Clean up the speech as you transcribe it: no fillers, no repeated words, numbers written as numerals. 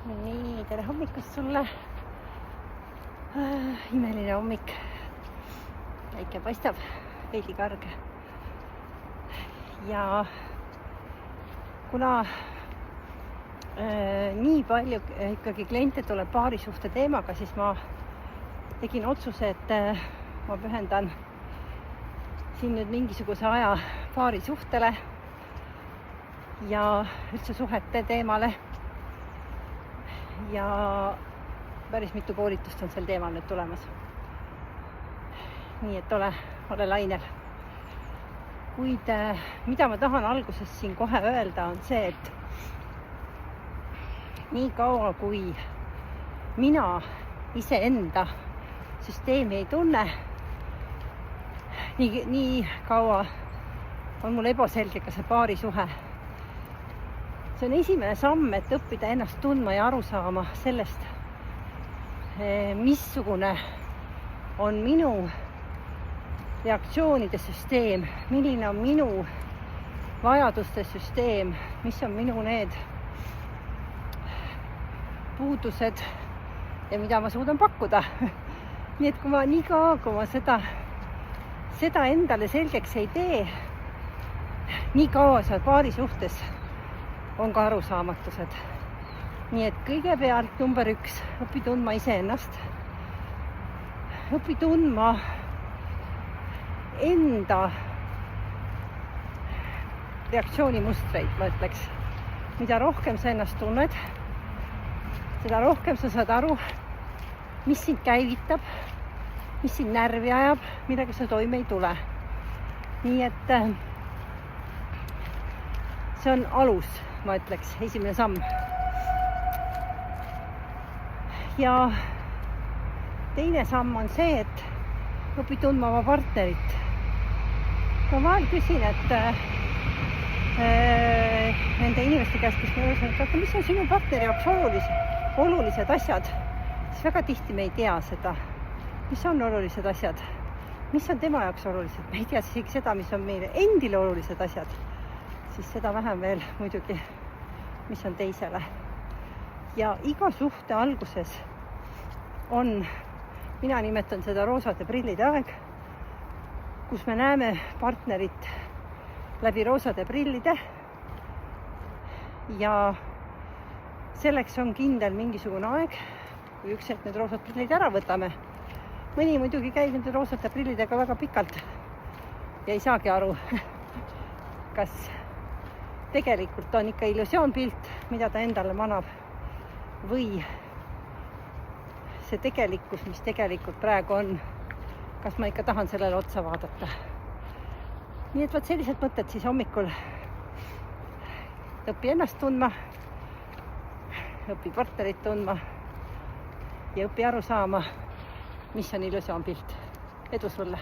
Nii, tere hommikust sulle. Imeline hommik. Päike paistab, veidi karge. Ja kuna nii palju ikkagi kliente tuleb paarisuhte teemaga, siis ma tegin otsuse, et ma pühendan siin nüüd mingisuguse aja paarisuhtele ja üldse suhete teemale. Ja päris mitu koolitust on sel teemal nüüd tulemas. Nii et ole lainel. Kuid mida ma tahan alguses siin kohe öelda on see, et nii kaua kui mina iseenda süsteemi ei tunne, nii kaua on mul ebaselge ka see paarisuhe. See on esimene samm, et õppida ennast tundma ja aru saama sellest, missugune on minu reaktsioonide süsteem, milline on minu vajaduste süsteem, mis on minu need puudused ja mida ma suudan pakkuda. Nii et kui ma seda endale selgeks ei tee, nii kaua seal paari suhtes on ka arusaamatused. Nii et kõigepealt number 1, õpi tundma iseennast. Õpi tundma enda reaktsioonimustreid, ma ütleks. Mida rohkem sa ennast tunned, seda rohkem sa saad aru, mis sind käivitab, mis sind närvi ajab, millega sa toime ei tule. Nii et see on alus, ma ütleks, esimene samm. Ja teine samm on see, et õpi tundma oma partnerit. Ma vahel küsin, et nende inimeste käest, kes me ütlevad, et mis on sinu partneri jaoks olulised asjad, siis väga tihti me ei tea seda, mis on olulised asjad, mis on tema jaoks olulised. Me ei tea isegi seda, mis on meile endile olulised asjad, siis seda vähem veel muidugi, mis on teisele. Ja iga suhte alguses on, mina nimetan seda roosade prillide aeg, kus me näeme partnerit läbi roosade prillide ja selleks on kindel mingisugune aeg, kui üks hetk need roosad prillid ära võtame. Mõni muidugi käib nende roosade prillidega väga pikalt ja ei saagi aru, kas tegelikult on ikka illusioonpilt, mida ta endale manab, või see tegelikkus, mis tegelikult praegu on, kas ma ikka tahan sellele otsa vaadata. Nii et võt sellised mõtted siis hommikul. Õpi ennast tundma, õpi partnerit tundma ja õpi aru saama, mis on illusioonpilt. Edu sulle!